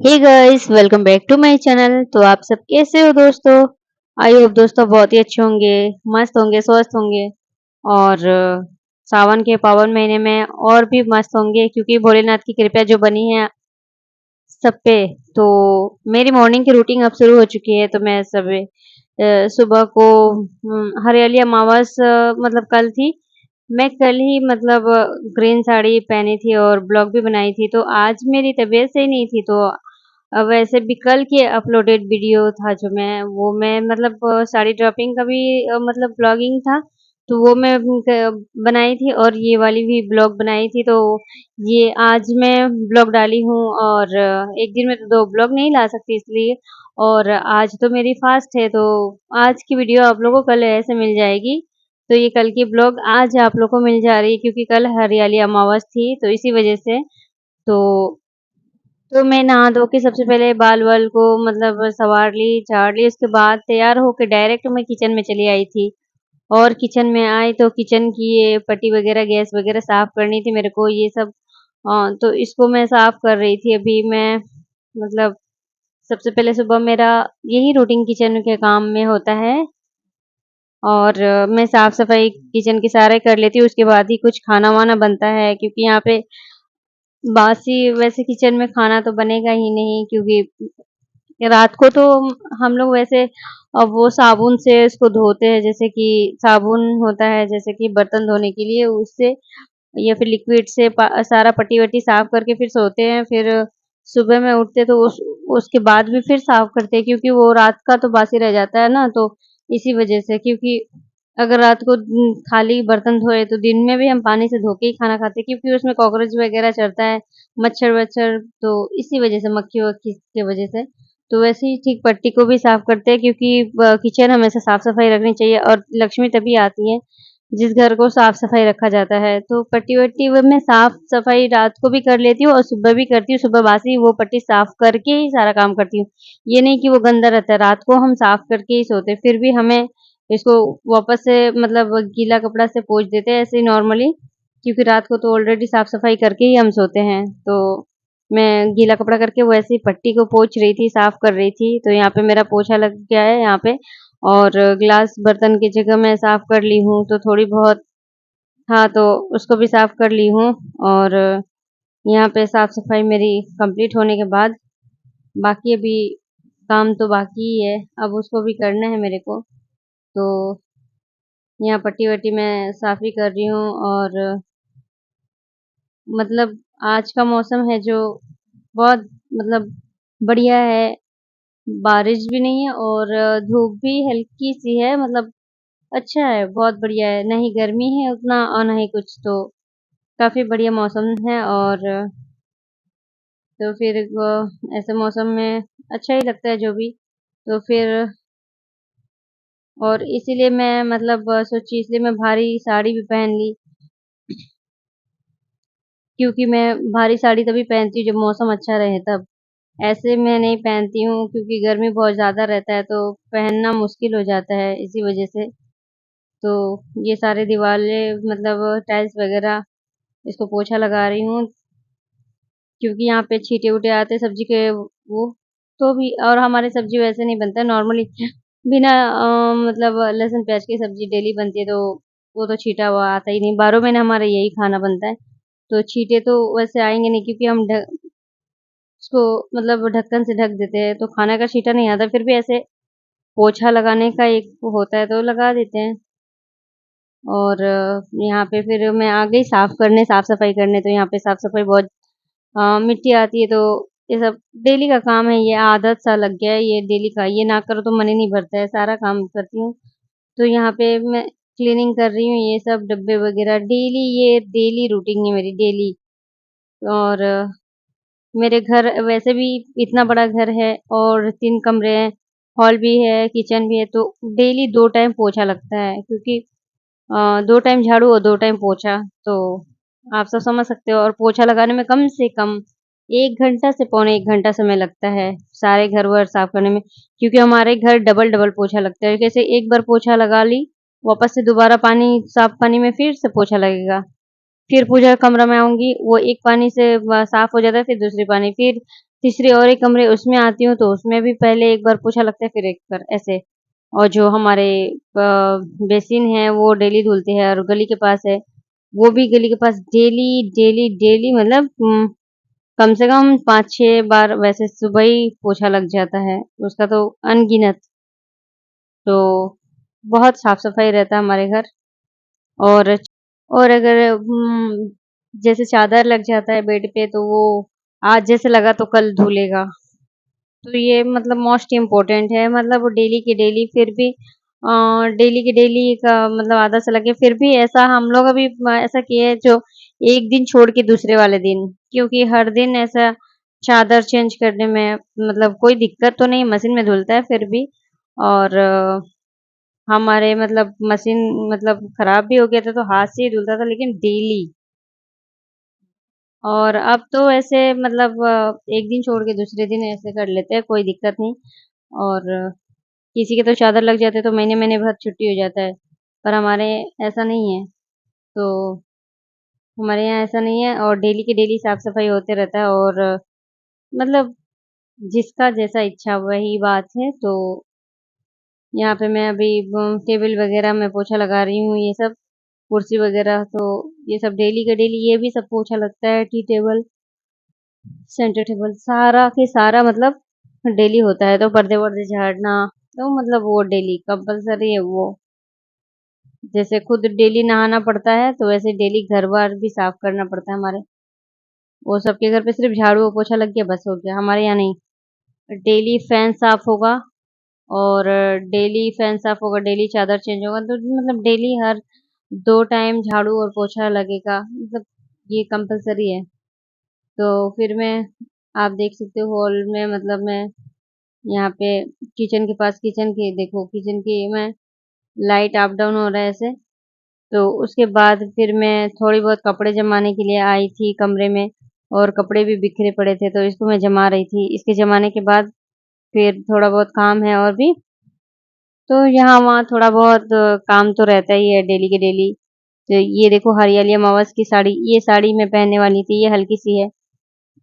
Hey guys, welcome back to my channel. तो आप सब कैसे हो दोस्तों? आई होप दोस्तों बहुत ही अच्छे होंगे, मस्त होंगे, स्वस्थ होंगे और सावन के पावन महीने में और भी मस्त होंगे क्योंकि भोलेनाथ की कृपा जो बनी है सब पे। तो मेरी मॉर्निंग की रूटीन अब शुरू हो चुकी है। तो मैं सुबह को हरियाली अमावस मतलब कल थी। मैं कल ही मतलब ग्रीन साड़ी पहनी थी और ब्लॉग भी बनाई थी। तो आज मेरी तबीयत सही नहीं थी, तो वैसे भी कल की अपलोडेड वीडियो था जो मैं मतलब साड़ी ड्रॉपिंग का भी मतलब ब्लॉगिंग था। तो वो मैं बनाई थी और ये वाली भी ब्लॉग बनाई थी। तो ये आज मैं ब्लॉग डाली हूँ और एक दिन में तो 2 ब्लॉग नहीं ला सकती इसलिए। और आज तो मेरी फास्ट है, तो आज की वीडियो आप लोगों को कल ऐसे मिल जाएगी। तो ये कल की ब्लॉग आज आप लोग को मिल जा रही है क्योंकि कल हरियाली अमावस थी, तो इसी वजह से। तो मैं नहा धो के सबसे पहले बाल-वाल को मतलब संवार ली, झाड़ ली, उसके बाद तैयार होके डायरेक्ट मैं किचन में चली आई थी। और किचन में आई तो किचन की ये पट्टी वगैरह, गैस वगैरह साफ करनी थी मेरे को, ये सब। तो इसको मैं साफ कर रही थी अभी मैं। मतलब सबसे पहले सुबह मेरा यही रूटीन किचन के काम में होता है। और मैं साफ-सफाई किचन की सारे कर लेती हूँ, उसके बाद ही कुछ खाना-वाना बनता है क्योंकि यहाँ पे बासी वैसे किचन में खाना तो बनेगा ही नहीं क्योंकि रात को तो हम लोग वैसे वो साबुन से उसको धोते हैं, जैसे कि साबुन होता है जैसे कि बर्तन धोने के लिए, उससे या फिर लिक्विड से सारा पट्टी-वट्टी साफ करके फिर सोते हैं। फिर सुबह में उठते तो उसके बाद भी फिर साफ करते हैं क्योंकि वो रात का तो बासी रह जाता है ना, तो इसी वजह से। क्योंकि अगर रात को खाली बर्तन धोए तो दिन में भी हम पानी से धो के ही खाना खाते हैं क्योंकि उसमें कॉकरोच वगैरह चढ़ता है, मच्छर-वच्छर, तो इसी वजह से, मक्खी-वक्खी की वजह से। तो वैसे ही ठीक पट्टी को भी साफ करते हैं क्योंकि किचन हमेशा साफ-सफाई रखनी चाहिए और लक्ष्मी तभी आती है जिस घर को साफ-सफाई रखा जाता है। तो पट्टी-वट्टी वो मैं साफ-सफाई रात को भी कर लेती हूँ और सुबह भी करती हूँ, सुबह बासी वो पट्टी साफ करके ही सारा काम करती हूँ। ये नहीं कि वो गंदा रहता है, रात को हम साफ करके ही सोते हैं, फिर भी हमें इसको वापस से मतलब गीला कपड़ा से पोंछ देते हैं ऐसे ही नॉर्मली, क्योंकि रात को तो ऑलरेडी साफ-सफाई करके ही हम सोते हैं। तो मैं गीला कपड़ा करके वैसे ही पट्टी को पोंछ रही थी, साफ कर रही थी। तो यहाँ पे मेरा पोछा लग गया है यहाँ पे और ग्लास बर्तन की जगह मैं साफ कर ली हूँ, तो थोड़ी बहुत हाँ, तो उसको भी साफ कर ली हूँ। और यहाँ पे साफ-सफाई मेरी कंप्लीट होने के बाद बाकी अभी काम तो बाकी ही है, अब उसको भी करना है मेरे को। तो यहाँ पट्टी-वट्टी मैं साफ़ ही कर रही हूँ और मतलब आज का मौसम है जो बहुत मतलब बढ़िया है, बारिश भी नहीं है और धूप भी हल्की-सी है, मतलब अच्छा है, बहुत बढ़िया है, ना ही गर्मी है उतना और ना ही कुछ। तो काफ़ी बढ़िया मौसम है और तो फिर ऐसे मौसम में अच्छा ही लगता है जो भी। तो फिर और इसीलिए मैं मतलब सोची, इसलिए मैं भारी साड़ी भी पहन ली क्योंकि मैं भारी साड़ी तभी पहनती हूँ जब मौसम अच्छा रहे तब। ऐसे मैं नहीं पहनती हूँ क्योंकि गर्मी बहुत ज़्यादा रहता है तो पहनना मुश्किल हो जाता है इसी वजह से। तो ये सारे दीवारें मतलब टाइल्स वगैरह इसको पोछा लगा रही हूँ क्योंकि यहाँ पे छींटे-वूटे आते हैं सब्ज़ी के वो। तो भी और हमारे सब्ज़ी वैसे नहीं बनता है नॉर्मली बिना मतलब लहसुन प्याज़ की सब्ज़ी डेली बनती है, तो वो तो छींटा हुआ आता ही नहीं। 12 महीने हमारा यही खाना बनता है। तो छींटे तो वैसे आएँगे नहीं क्योंकि हम उसको मतलब ढक्कन से ढक देते हैं, तो खाने का छींटा नहीं आता। फिर भी ऐसे पोछा लगाने का एक वो होता है तो लगा देते हैं। और यहाँ पे फिर मैं आ गई साफ-सफाई करने, तो यहाँ पे साफ-सफाई बहुत मिट्टी आती है, तो ये सब डेली का काम है, ये आदत सा लग गया है, ये डेली का, ये ना करो तो मन ही नहीं भरता है, सारा काम करती हूँ। तो यहाँ पे मैं क्लीनिंग कर रही हूँ, ये सब डब्बे वगैरह डेली, ये डेली रूटीन है मेरी, डेली। और मेरे घर वैसे भी इतना बड़ा घर है और 3 कमरे हैं, हॉल भी है, किचन भी है, तो डेली 2 टाइम पोछा लगता है क्योंकि 2 टाइम झाड़ू और 2 टाइम पोछा। तो आप सब समझ सकते हो और पोछा लगाने में कम से कम 1 घंटा से पौने 1 घंटा समय लगता है, सारे घर-वर साफ करने में, क्योंकि हमारे घर डबल-डबल पोछा लगता है। जैसे एक बार पोछा लगा ली, वापस से दोबारा साफ पानी में फिर से पोछा लगेगा। फिर पूजा कमरा में आऊँगी, वो एक पानी से साफ हो जाता है, फिर दूसरी पानी, फिर तीसरी और एक कमरे उसमें आती हूँ तो उसमें भी पहले एक बार पोछा लगता है फिर एक बार ऐसे। और जो हमारे बेसिन है वो डेली धुलते हैं और गली के पास है, वो भी गली के पास डेली मतलब कम से कम 5-6 बार वैसे सुबह ही पोछा लग जाता है, उसका तो अनगिनत। तो बहुत साफ-सफाई रहता है हमारे घर। और अगर जैसे चादर लग जाता है बेड पे तो वो आज जैसे लगा तो कल धुलेगा। तो ये मतलब मोस्ट इम्पोर्टेंट है, मतलब डेली की डेली फिर भी डेली की डेली का मतलब आदत सा लगे फिर भी ऐसा हम लोग अभी ऐसा किए हैं जो एक दिन छोड़ के दूसरे वाले दिन, क्योंकि हर दिन ऐसा चादर चेंज करने में मतलब कोई दिक्कत तो नहीं, मशीन में धुलता है फिर भी। और हमारे मतलब मशीन मतलब खराब भी हो गया था तो हाथ से ही धुलता था लेकिन डेली। और अब तो ऐसे मतलब एक दिन छोड़ के दूसरे दिन ऐसे कर लेते हैं, कोई दिक्कत नहीं। और किसी के तो चादर लग जाते हैं तो महीने-महीने भर छुट्टी हो जाता है, पर हमारे ऐसा नहीं है। तो हमारे यहाँ ऐसा नहीं है और डेली की डेली साफ-सफाई होते रहता है। और मतलब जिसका जैसा इच्छा वही बात है। तो यहाँ पे मैं अभी टेबल वगैरह में पोछा लगा रही हूँ, ये सब कुर्सी वगैरह तो ये सब डेली का डेली ये भी सब पोछा लगता है, टी टेबल, सेंटर टेबल सारा के सारा मतलब डेली होता है। तो पर्दे-वर्दे झाड़ना तो मतलब वो डेली कंपल्सरी है वो। जैसे खुद डेली नहाना पड़ता है तो वैसे डेली घर-बार भी साफ करना पड़ता है हमारे। वो सबके घर पे सिर्फ झाड़ू और पोछा लग गया बस हो गया, हमारे यहाँ नहीं। डेली फैन साफ होगा और डेली फैन साफ होगा, डेली चादर चेंज होगा, तो मतलब डेली हर 2 टाइम झाड़ू और पोछा लगेगा, मतलब ये कंपल्सरी है। तो फिर मैं आप देख सकते हो हॉल में मतलब मैं यहाँ पे किचन के पास किचन की देखो किचन की मैं लाइट अप डाउन हो रहा है ऐसे। तो उसके बाद फिर मैं थोड़ी बहुत कपड़े जमाने के लिए आई थी कमरे में और कपड़े भी बिखरे पड़े थे तो इसको मैं जमा रही थी। इसके जमाने के बाद फिर थोड़ा बहुत काम है और भी, तो यहाँ-वहाँ थोड़ा बहुत काम तो रहता ही है डेली के डेली। तो ये देखो हरियाली अमावस की साड़ी, ये साड़ी मैं पहनने वाली थी, ये हल्की-सी है।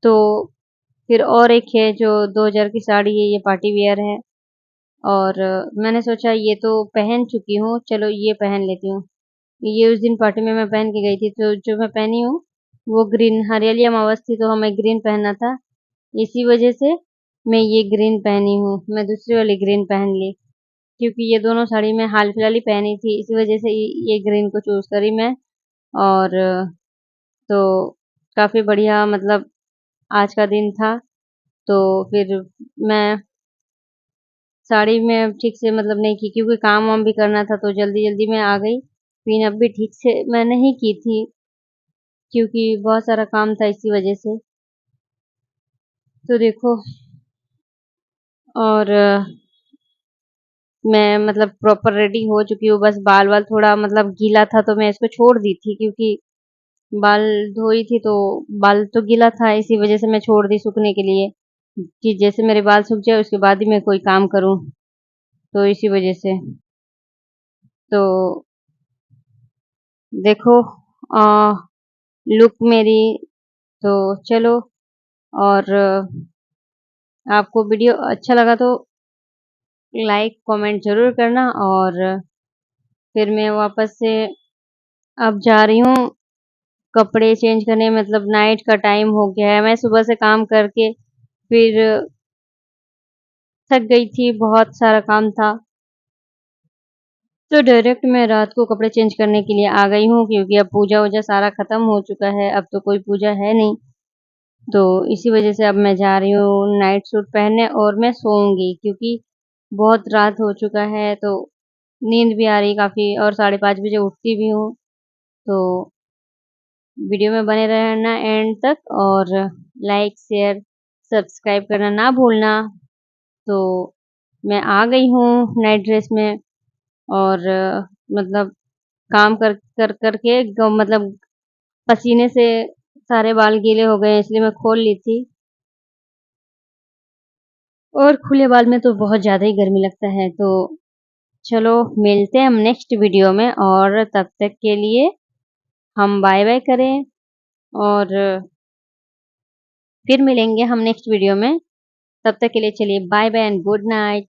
तो फिर और एक है जो 2000 की साड़ी है, ये पार्टी वियर है। और मैंने सोचा ये तो पहन चुकी हूँ, चलो ये पहन लेती हूँ। ये उस दिन पार्टी में मैं पहन के गई थी, तो जो मैं पहनी हूँ, वो ग्रीन हरियाली अमावस थी तो हमें ग्रीन पहनना था। इसी वजह से मैं ये ग्रीन पहनी हूँ, मैं दूसरी वाली ग्रीन पहन ली। क्योंकि ये दोनों साड़ी मैं हाल-फिलहाल ही पहनी थी, इसी वजह से ये ग्रीन को चूज़ करी मैं। और तो काफ़ी बढ़िया मतलब आज का दिन था, तो फिर मैं साड़ी में ठीक से मतलब नहीं की क्योंकि काम-वाम भी करना था तो जल्दी-जल्दी में आ गई। क्लीनअप भी ठीक से मैं नहीं की थी क्योंकि बहुत सारा काम था इसी वजह से। तो देखो और मैं मतलब प्रॉपर रेडी हो चुकी हूँ, बस बाल-वाल थोड़ा मतलब गीला था तो मैं इसको छोड़ दी थी क्योंकि बाल धोई थी तो बाल तो गीला था इसी वजह से मैं छोड़ दी सूखने के लिए, कि जैसे मेरे बाल सूख जाए उसके बाद ही मैं कोई काम करूँ, तो इसी वजह से। तो देखो अ, लुक मेरी तो चलो। और आपको वीडियो अच्छा लगा तो लाइक, कमेंट ज़रूर करना। और फिर मैं वापस से अब जा रही हूँ कपड़े चेंज करने, मतलब नाइट का टाइम हो गया है। मैं सुबह से काम करके फिर थक गई थी, बहुत सारा काम था। तो डायरेक्ट मैं रात को कपड़े चेंज करने के लिए आ गई हूँ क्योंकि अब पूजा-वूजा सारा खत्म हो चुका है, अब तो कोई पूजा है नहीं। तो इसी वजह से अब मैं जा रही हूँ नाइट सूट पहनने और मैं सोऊँगी क्योंकि बहुत रात हो चुका है तो नींद भी आ रही काफ़ी और 5:30 बजे उठती भी हूँ। तो वीडियो में बने रहना एंड तक और लाइक, शेयर, सब्सक्राइब करना ना भूलना। तो मैं आ गई हूँ नाइट ड्रेस में और मतलब काम कर के मतलब पसीने से सारे बाल गीले हो गए इसलिए मैं खोल ली थी। और खुले बाल में तो बहुत ज़्यादा ही गर्मी लगता है। तो चलो मिलते हैं हम नेक्स्ट वीडियो में और तब तक के लिए हम बाय-बाय करें। और फिर मिलेंगे हम नेक्स्ट वीडियो में। तब तक के लिए चलिए bye bye and good night.